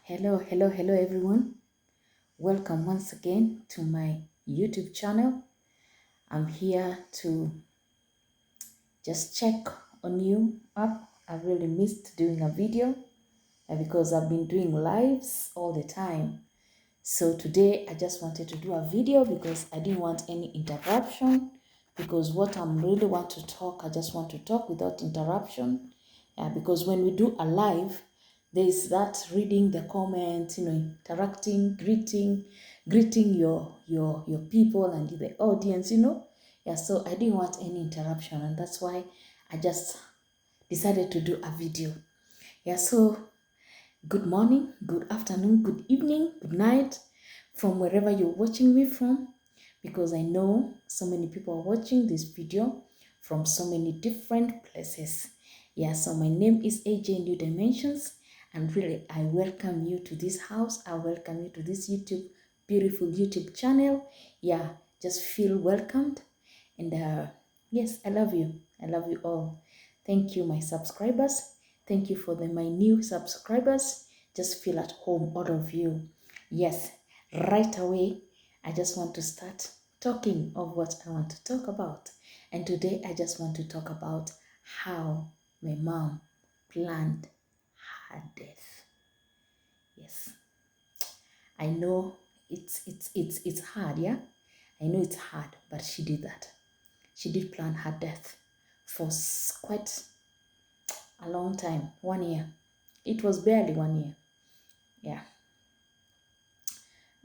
Hello everyone. Welcome once again to my YouTube channel. I'm here to just check on you up. I've really missed doing a video because I've been doing lives all the time. So today I just wanted to do a video because I didn't want any interruption, because what I'm really want to talk, I just want to talk without interruption. Because when we do a live, there is that reading the comments, interacting, greeting your people and the audience. So I didn't want any interruption, and that's why I just decided to do a video. So good morning, good afternoon, good evening, good night from wherever you're watching me from, because I know so many people are watching this video from so many different places. So my name is AJ New Dimensions, and really I welcome you to this house. I welcome you to this beautiful YouTube channel. Just feel welcomed, and yes, I love you. I love you all. Thank you, my subscribers. Thank you for my new subscribers. Just feel at home, all of you. Yes, right away, I just want to start talking of what I want to talk about. And today, I just want to talk about how my mom planned her death. Yes, I know it's hard, yeah? I know it's hard, but she did that. She did plan her death for quite a long time, 1 year. It was barely 1 year. Yeah.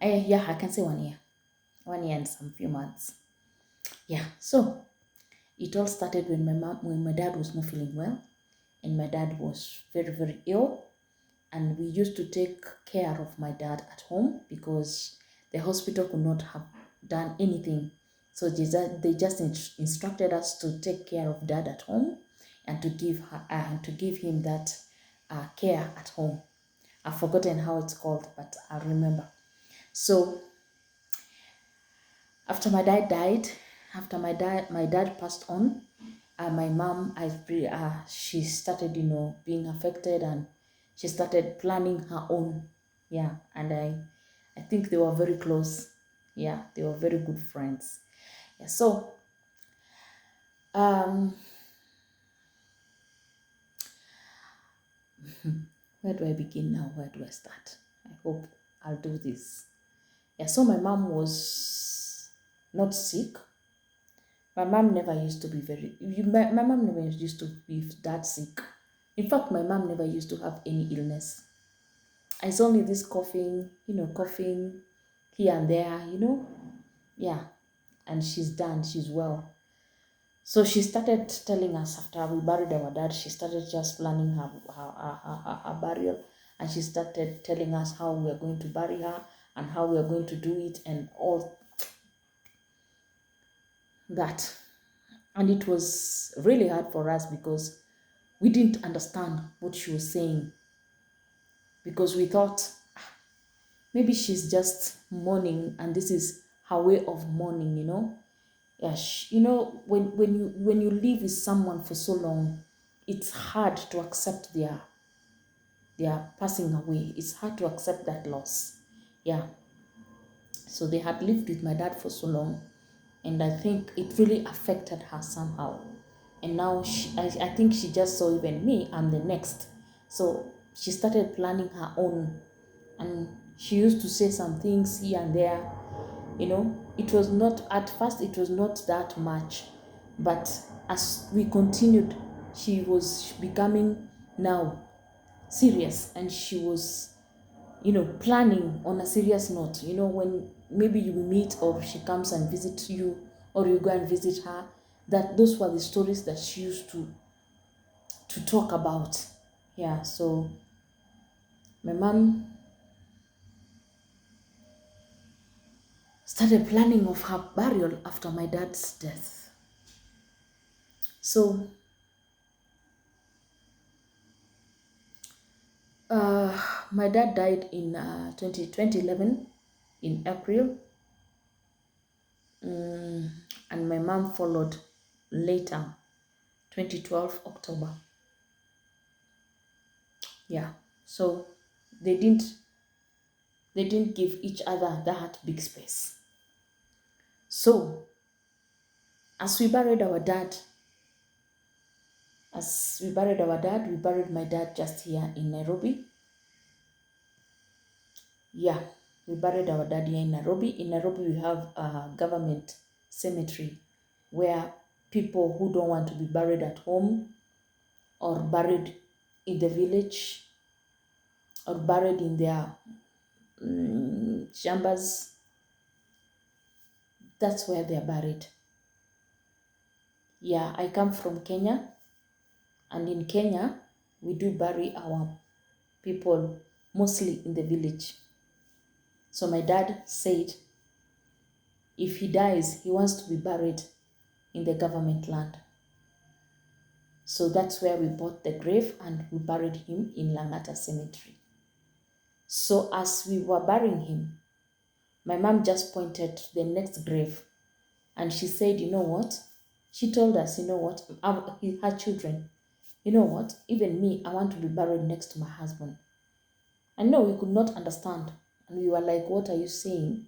I can say 1 year. 1 year and some few months. So it all started when my dad was not feeling well, and my dad was very, very ill. And we used to take care of my dad at home because the hospital could not have done anything. So they just instructed us to take care of dad at home and to give him that care at home. I've forgotten how it's called, but I'll remember. So after my dad died, after my dad passed on, my mom, she started, being affected, and she started planning her own. And I think they were very close. They were very good friends. So where do I begin now? Where do I start? I hope I'll do this. So my mom was not sick. My mom never used to be my mom never used to be that sick. In fact, my mom never used to have any illness. It's only this coughing here and there. And she's done, she's well. So she started telling us after we buried our dad, she started just planning her burial, and she started telling us how we are going to bury her and how we are going to do it and all that. And it was really hard for us because we didn't understand what she was saying, because we thought maybe she's just mourning and this is her way of mourning. When you live with someone for so long, it's hard to accept their passing away. It's hard to accept that loss. So they had lived with my dad for so long, and I think it really affected her somehow. And now I think she just saw even me, I'm the next. So she started planning her own, and she used to say some things here and there. It was not, at first it was not that much, but as we continued, she was becoming now serious, and she was planning on a serious note. When maybe you meet, or she comes and visits you, or you go and visit her, that those were the stories that she used to talk about. So my mom started planning of her burial after my dad's death. So my dad died in 2011 in April, and my mom followed later, 2012 October. So they didn't They didn't give each other that big space. So, as we buried our dad, we buried my dad just here in Nairobi. Yeah, we buried our dad here in Nairobi. In Nairobi, we have a government cemetery where people who don't want to be buried at home or buried in the village or buried in their chambers, that's where they're buried. Yeah, I come from Kenya, and in Kenya, we do bury our people mostly in the village. So my dad said if he dies, he wants to be buried in the government land. So that's where we bought the grave and we buried him in Langata Cemetery. So as we were burying him, my mom just pointed to the next grave and she said, you know what? She told us, you know what? Her children, you know what? Even me, I want to be buried next to my husband. And no, we could not understand. And we were like, what are you saying?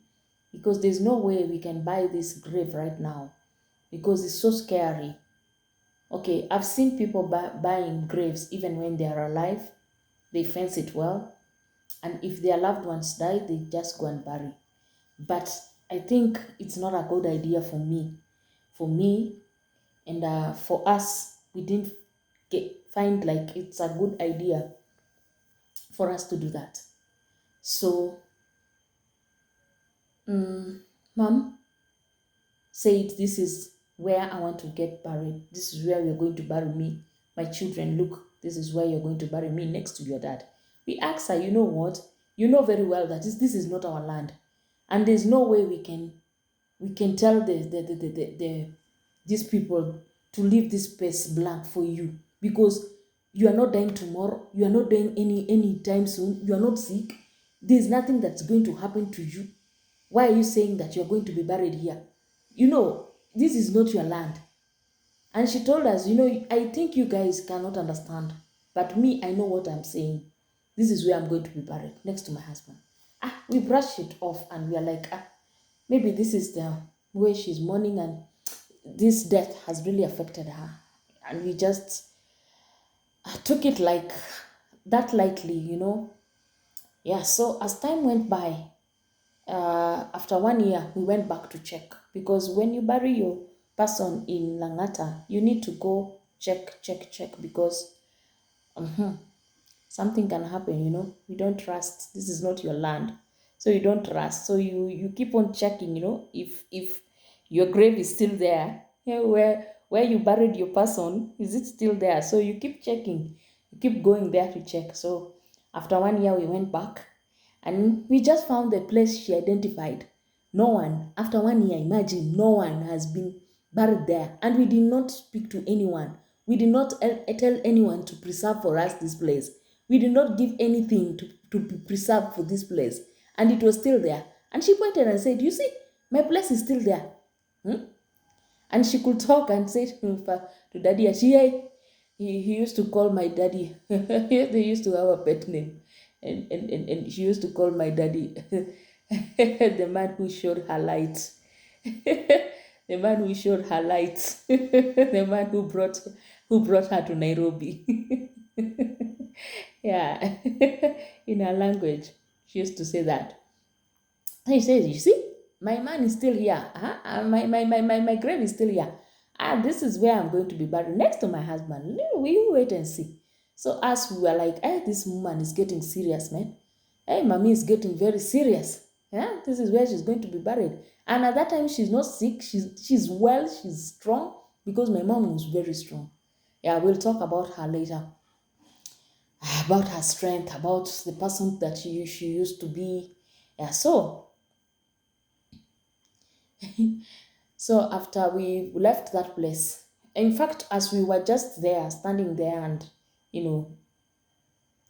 Because there's no way we can buy this grave right now because it's so scary. Okay, I've seen people buying graves even when they are alive. They fence it well. And if their loved ones die, they just go and bury. But I think it's not a good idea for me. For me and for us, we didn't find like it's a good idea for us to do that. So, Mom said, this is where I want to get buried. This is where you're going to bury me. My children, look, this is where you're going to bury me next to your dad. We asked her, you know what? You know very well that this is not our land. And there's no way we can tell these people to leave this space blank for you because you are not dying tomorrow. You are not dying any time soon. You are not sick. There's nothing that's going to happen to you. Why are you saying that you're going to be buried here? You know, this is not your land. And she told us, you know, I think you guys cannot understand, but me, I know what I'm saying. This is where I'm going to be buried, next to my husband. We brushed it off and we are like, maybe this is the way she's mourning and this death has really affected her. And we just took it like that lightly, you know. Yeah, so as time went by, after 1 year, we went back to check because when you bury your person in Langata, you need to go check because something can happen, you know. You don't trust. This is not your land. So you don't trust. So you keep on checking, you know, if your grave is still there, yeah, where you buried your person, is it still there? So you keep checking. You keep going there to check. So after 1 year, we went back and we just found the place she identified. No one, after 1 year, imagine, no one has been buried there. And we did not speak to anyone. We did not tell anyone to preserve for us this place. We did not give anything to be preserved for this place. And it was still there. And she pointed and said, you see, my place is still there. And she could talk and say to daddy, he used to call my daddy. They used to have a pet name. And she used to call my daddy the man who showed her lights. The man who showed her lights. The man who brought her to Nairobi. Yeah. In her language, she used to say that. And he says, you see, my man is still here. My grave is still here. This is where I'm going to be buried next to my husband. Will you wait and see? So as we were like, hey, this woman is getting serious, man. Hey, mommy is getting very serious. Yeah, this is where she's going to be buried. And at that time, she's not sick. She's well. She's strong because my mom was very strong. Yeah, we'll talk about her later. About her strength, about the person that she used to be. Yeah, so after we left that place, in fact, as we were just there, standing there and, you know,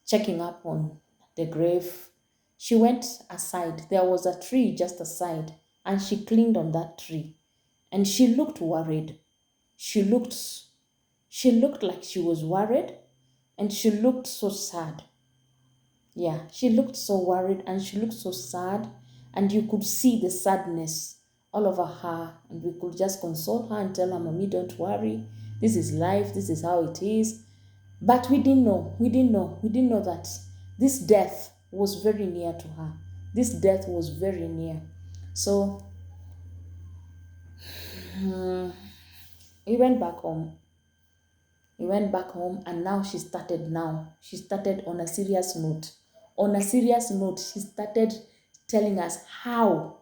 checking up on the grave, she went aside. There was a tree just aside, and she clinged on that tree. And she looked worried. She looked like she was worried, and she looked so sad. Yeah, she looked so worried and she looked so sad, and you could see the sadness all over her. And we could just console her and tell her, Mommy, don't worry. This is life, this is how it is. But we didn't know that this death was very near to her. This death was very near. So we went back home. We went back home, and now she started now. She started on a serious note. On a serious note, she started telling us how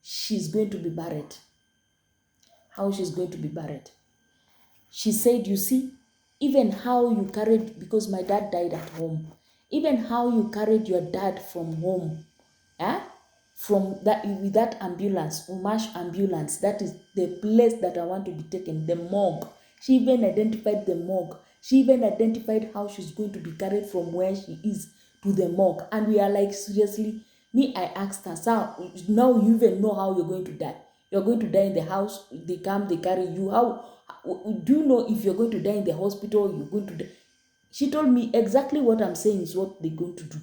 she's going to be buried. How she's going to be buried. She said, you see, even how you carried, because my dad died at home, even how you carried your dad from home, eh? From that, with that ambulance, Umash ambulance, that is the place that I want to be taken, the morgue. She even identified the morgue. She even identified how she's going to be carried from where she is to the morgue. And we are like, seriously, me, I asked her, so now you even know how you're going to die. You're going to die in the house, they come, they carry you. How do you know if you're going to die in the hospital, you're going to die? She told me exactly what I'm saying is what they're going to do.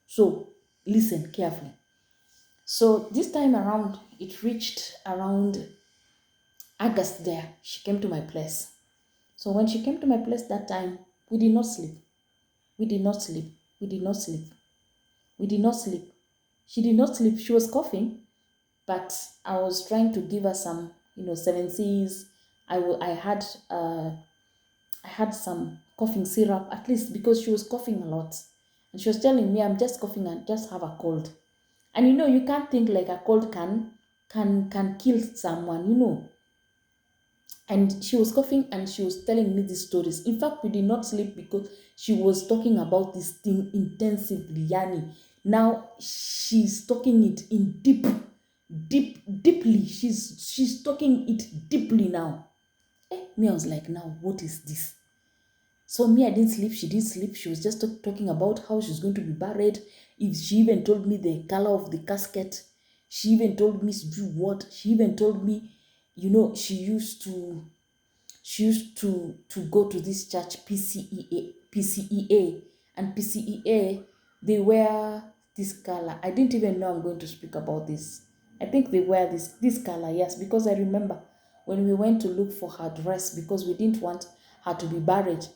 So listen carefully. So this time around, it reached around August there. She came to my place. So when she came to my place that time, we did not sleep. We did not sleep. We did not sleep. We did not sleep. She did not sleep. She was coughing, but I was trying to give her some, 7Cs. I had I had some coughing syrup, at least because she was coughing a lot. And she was telling me, I'm just coughing and just have a cold. And you can't think like a cold can kill someone. And she was coughing and she was telling me these stories. In fact, we did not sleep because she was talking about this thing intensively, Yani. Now she's talking it in deeply. She's talking it deeply now. Me, I was like, now what is this? So me, I didn't sleep. She didn't sleep. She was just talking about how she's going to be buried. If she even told me the color of the casket. She even told me to do what. She even told me, she used to go to this church, PCEA, and PCEA, they wear this color. I didn't even know I'm going to speak about this. I think they wear this color, yes, because I remember when we went to look for her dress, because we didn't want her to be buried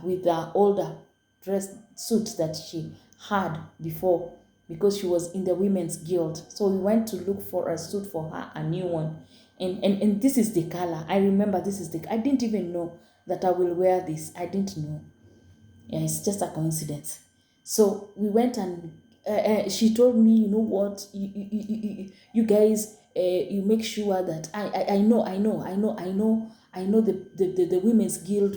with the older dress suit that she had before, because she was in the women's guild. So we went to look for a suit for her, a new one. And this is the color. I remember this is I didn't even know that I will wear this. I didn't know. Yeah, it's just a coincidence. So we went, and she told me, you know what, you guys, you make sure that I know the women's guild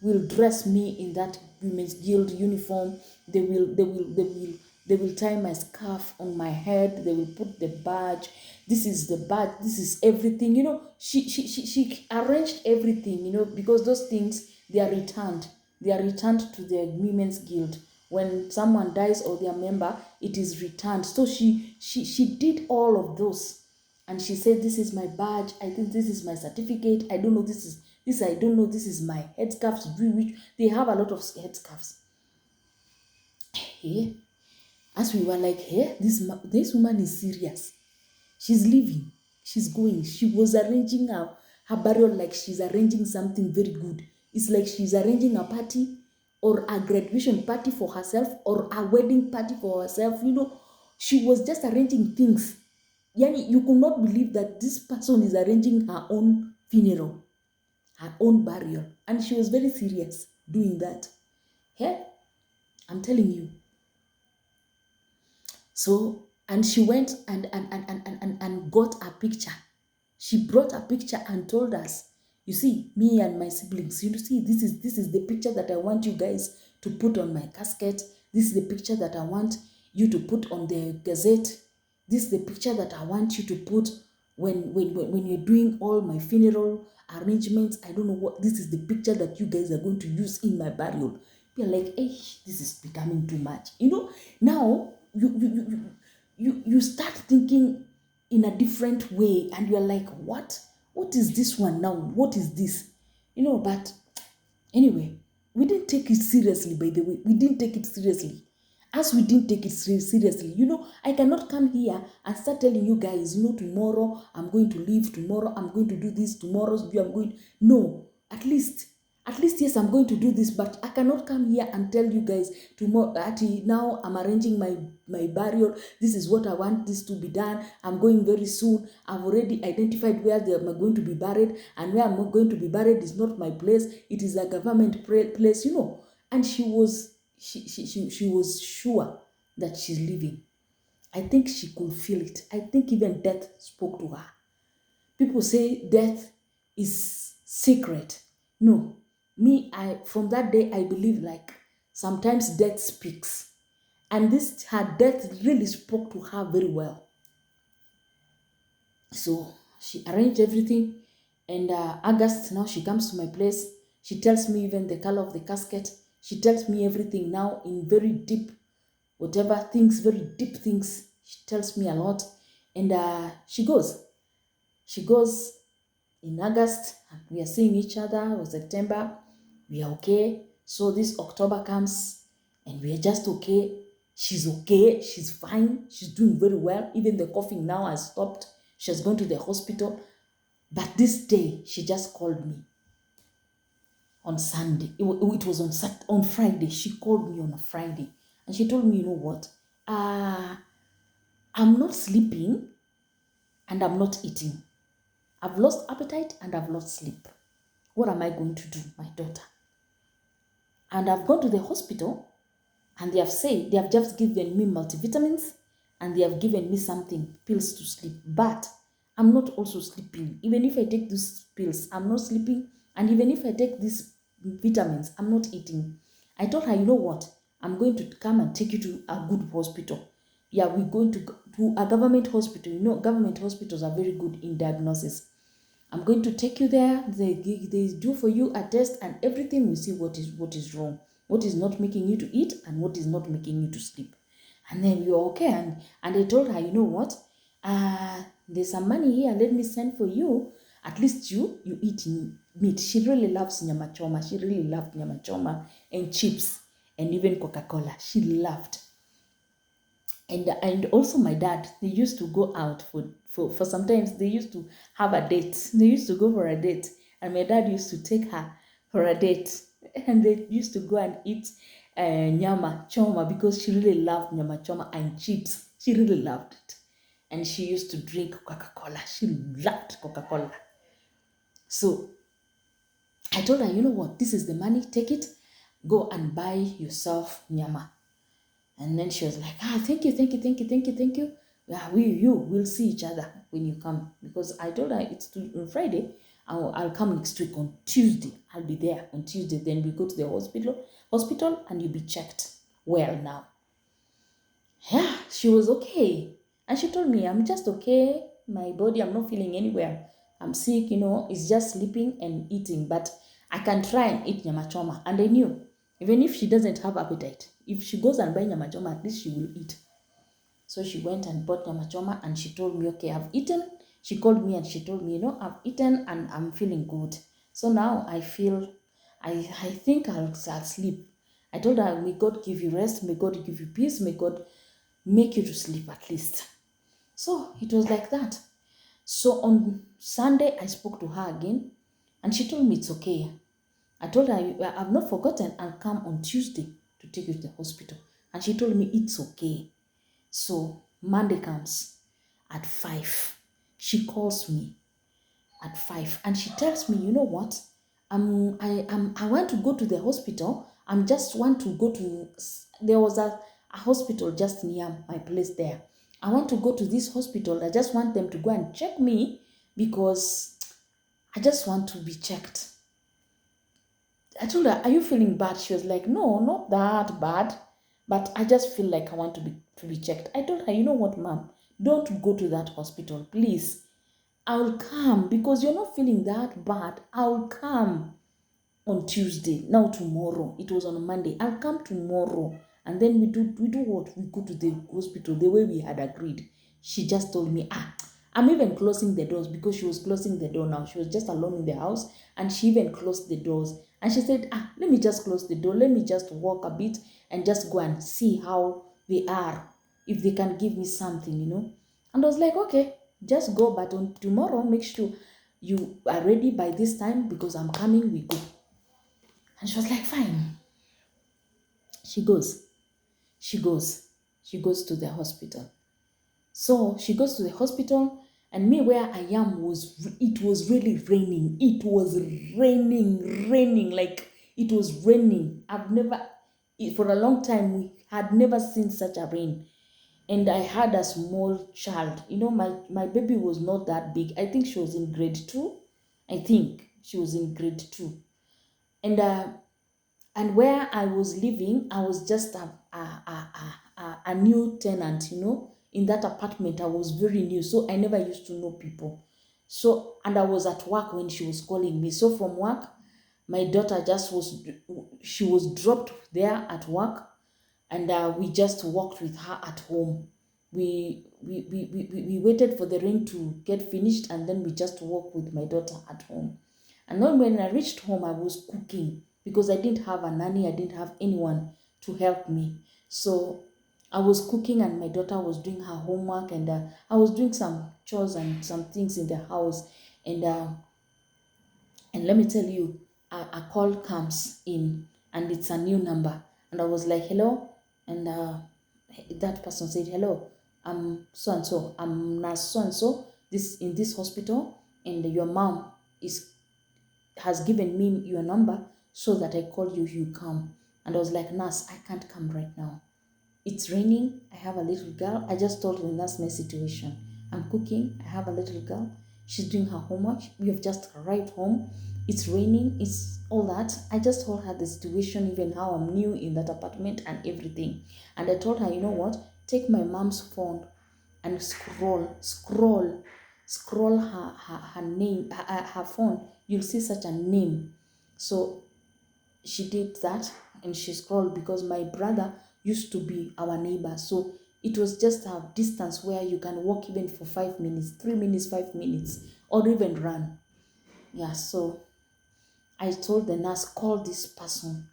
will dress me in that women's guild uniform. They will tie my scarf on my head. They will put the badge. This is the badge. This is everything. She arranged everything. Because those things, they are returned. They are returned to the women's guild. When someone dies or their member, it is returned. So she did all of those. And she said, this is my badge, I think this is my certificate, I don't know, this I don't know, this is my headscarf, which they have a lot of headscarves. Hey, as we were like, hey, this woman is serious. She's leaving, she's going. She was arranging her burial like she's arranging something very good. It's like she's arranging a party, or a graduation party for herself, or a wedding party for herself. She was just arranging things. Yani, you could not believe that this person is arranging her own funeral, her own burial. And she was very serious doing that. Yeah, I'm telling you. So, and she went and got a picture. She brought a picture and told us, you see, me and my siblings, see, this is the picture that I want you guys to put on my casket. This is the picture that I want you to put on the gazette. This is the picture that I want you to put when you're doing all my funeral arrangements. I don't know what, this is the picture that you guys are going to use in my burial. We're like, hey, this is becoming too much. Now you start thinking in a different way, and you're like, what is this one now? What is this? But anyway, We didn't take it seriously, by the way. We didn't take it seriously. As we didn't take it seriously, I cannot come here and start telling you guys, tomorrow I'm going to leave, tomorrow I'm going to do this, tomorrow's view I'm going. No, at least, yes, I'm going to do this, but I cannot come here and tell you guys tomorrow. Now I'm arranging my burial. This is what I want this to be done. I'm going very soon. I've already identified where they are going to be buried, and where I'm going to be buried is not my place. It is a government place, And she was sure that she's leaving. I think she could feel it. I think even death spoke to her. People say death is secret. No, from that day I believe like sometimes death speaks, and this her death really spoke to her very well. So she arranged everything, and August, now she comes to my place. She tells me even the color of the casket. She tells me everything now in very deep, whatever things, very deep things. She tells me a lot, and she goes in August, and we are seeing each other. Or September, we are okay. So this October comes, and we are just okay. She's okay. She's fine. She's doing very well. Even the coughing now has stopped. She has gone to the hospital. But this day, she just called me on Sunday. It was on Friday. She called me on a Friday, and she told me, you know what? I'm not sleeping, and I'm not eating. I've lost appetite and I've lost sleep. What am I going to do, my daughter? And I've gone to the hospital, and they have just given me multivitamins, and they have given me something, pills to sleep. But I'm not also sleeping. Even if I take these pills, I'm not sleeping. And even if I take these vitamins, I'm not eating. I told her, you know what? I'm going to come and take you to a good hospital. Yeah, we're going to a government hospital. Government hospitals are very good in diagnosis. I'm going to take you there. They do for you a test and everything. We see what is wrong, what is not making you to eat, and what is not making you to sleep. And then you're okay. And I told her, you know what? There's some money here. Let me send for you. At least you eat meat. She really loves nyama choma. She really loved nyama choma and chips and even Coca-Cola. She loved. And also my dad, they used to go out for sometimes they used to have a date. They used to go for a date, and my dad used to take her for a date, and they used to go and eat nyama choma because she really loved nyama choma and chips. She really loved it, and she used to drink Coca-Cola. She loved Coca-Cola. So I told her, you know what? This is the money. Take it. Go and buy yourself nyama. And then she was like, thank you. Yeah, we'll see each other when you come. Because I told her it's on Friday. I'll come next week on Tuesday. I'll be there on Tuesday. Then we go to the hospital, and you'll be checked well now. Yeah, she was okay. And she told me, I'm just okay. My body, I'm not feeling anywhere. I'm sick, it's just sleeping and eating. But I can try and eat nyama choma. And I knew, even if she doesn't have appetite, if she goes and buy nyama choma, at least she will eat. So she went and bought nyama choma, and she told me, okay, I've eaten. She called me and she told me, I've eaten and I'm feeling good. So now I think I'll sleep. I told her, may God give you rest, may God give you peace, may God make you to sleep at least. So it was like that. So on Sunday, I spoke to her again, and she told me it's okay. I told her, I've not forgotten. I'll come on Tuesday to take you to the hospital. And she told me it's okay. So Monday comes at 5. She calls me at 5, and she tells me, you know what? I want to go to the hospital. There was a hospital just near my place there. I want to go to this hospital. I just want them to go and check me because I just want to be checked. I told her, are you feeling bad? She was like, no, not that bad, but I just feel like I want to be checked. I told her, you know what, ma'am, don't go to that hospital, please. I'll come because you're not feeling that bad. I'll come on Tuesday, now tomorrow. It was on a Monday. I'll come tomorrow. And then we do what? We go to the hospital the way we had agreed. She just told me, I'm even closing the doors because she was closing the door now. She was just alone in the house and she even closed the doors. And she said, let me just close the door. Let me just walk a bit and just go and see how they are, if they can give me something, And I was like, okay, just go. But on tomorrow, make sure you are ready by this time because I'm coming, we go. And she was like, fine. She goes. She goes. She goes to the hospital. So she goes to the hospital, and me where I am it was really raining. It was raining, like it was raining. For a long time, we had never seen such a rain. And I had a small child. My baby was not that big. I think she was in grade 2. I think she was in grade 2. And where I was living, I was just a new tenant, In that apartment, I was very new, so I never used to know people. So, and I was at work when she was calling me. So from work, my daughter she was dropped there at work, and we just walked with her at home. We waited for the rain to get finished, and then we just walked with my daughter at home. And then when I reached home, I was cooking because I didn't have a nanny, I didn't have anyone to help me. So I was cooking and my daughter was doing her homework, and I was doing some chores and some things in the house. And let me tell you, a call comes in and it's a new number. And I was like, hello? And that person said, hello, I'm so and so. I'm nurse so and so, in this hospital, and your mom has given me your number so that I call you, you come. And I was like, nurse, I can't come right now. It's raining. I have a little girl. I just told the nurse my situation. I'm cooking. I have a little girl. She's doing her homework. We have just arrived home. It's raining. It's all that. I just told her the situation, even how I'm new in that apartment and everything. And I told her, you know what? Take my mom's phone and scroll her name, her phone. You'll see such a name. So she did that and she scrolled because my brother used to be our neighbor. So it was just a distance where you can walk even for 5 minutes, 3 minutes, 5 minutes, or even run. Yeah, so I told the nurse, call this person.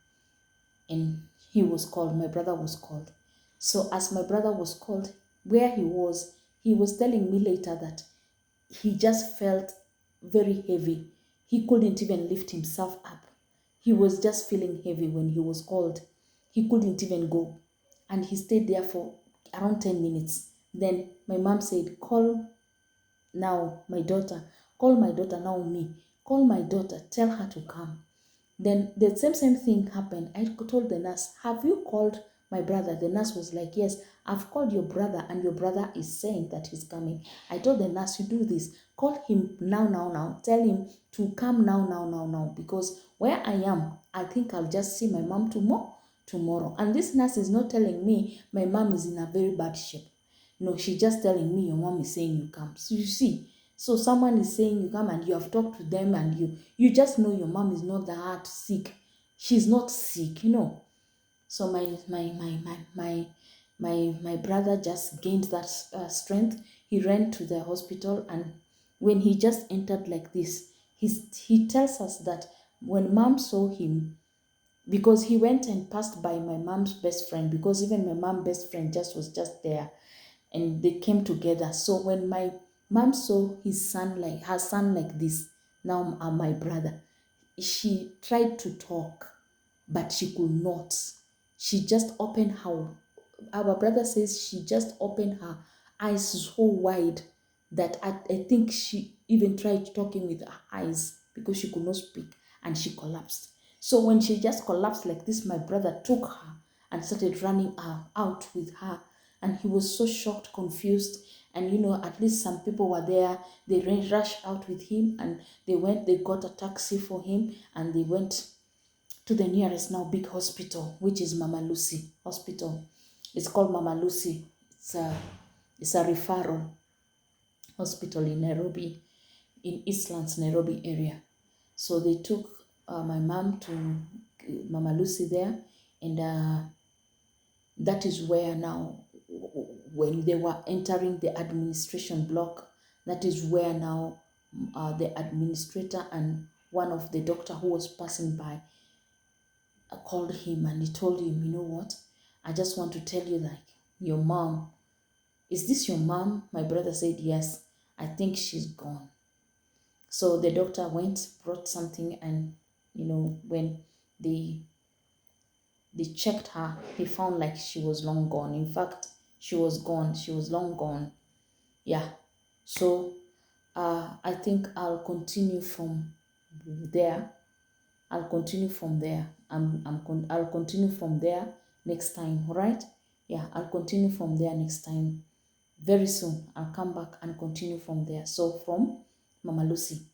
And he was called, my brother was called. So as my brother was called, where he was telling me later that he just felt very heavy. He couldn't even lift himself up. He was just feeling heavy when he was called. He couldn't even go. And he stayed there for around 10 minutes. Then my mom said, call now my daughter. Call my daughter now, me. Call my daughter. Tell her to come. Then the same thing happened. I told the nurse, have you called my brother? The nurse was like, yes, I've called your brother and your brother is saying that he's coming. I told the nurse, you do this. Call him now. Tell him to come now. Because where I am, I think I'll just see my mom tomorrow. And this nurse is not telling me my mom is in a very bad shape. No, she's just telling me your mom is saying you come. So you see, so someone is saying you come and you have talked to them and you just know your mom is not that sick. She's not sick. So my brother just gained that strength. He ran to the hospital, and when he just entered like this, he tells us that when mom saw him, because he went and passed by my mom's best friend, because even my mom's best friend was just there, and they came together. So when my mom saw her son like this, now my brother, she tried to talk, but she could not. She just opened our brother says she just opened her eyes so wide that I think she even tried talking with her eyes because she could not speak, and she collapsed. So when she just collapsed like this, my brother took her and started running out with her. And he was so shocked, confused. And at least some people were there. They rushed out with him, and they got a taxi for him, and they went to the nearest now big hospital, which is Mama Lucy Hospital. It's called Mama Lucy. It's a referral hospital in Nairobi, in Eastlands, Nairobi area. So they took my mom to Mama Lucy there, and that is where now, when they were entering the administration block, That is where now the administrator and one of the doctor who was passing by called him, and he told him, you know what, I just want to tell you, like, your mom, is this your mom? My brother said, yes, I think she's gone. So the doctor went, brought something, and when they checked her, they found like she was long gone. In fact, she was gone. She was long gone. Yeah. So I think I'll continue from there. I'll continue from there. I'll continue from there next time, right? Yeah, I'll continue from there next time. Very soon, I'll come back and continue from there. So from Mama Lucy,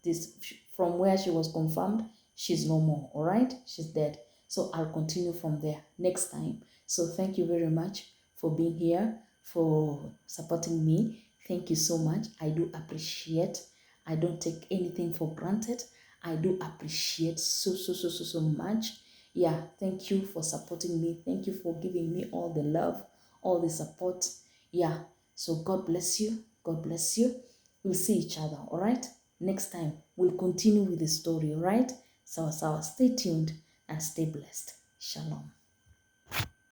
this from where she was confirmed, she's no more, all right? She's dead. So I'll continue from there next time. So thank you very much for being here, for supporting me. Thank you so much. I do appreciate. I don't take anything for granted. I do appreciate so much. Yeah, thank you for supporting me. Thank you for giving me all the love, all the support. Yeah, so God bless you. God bless you. We'll see each other, all right? Next time, we'll continue with the story, all right? So, stay tuned and stay blessed. Shalom.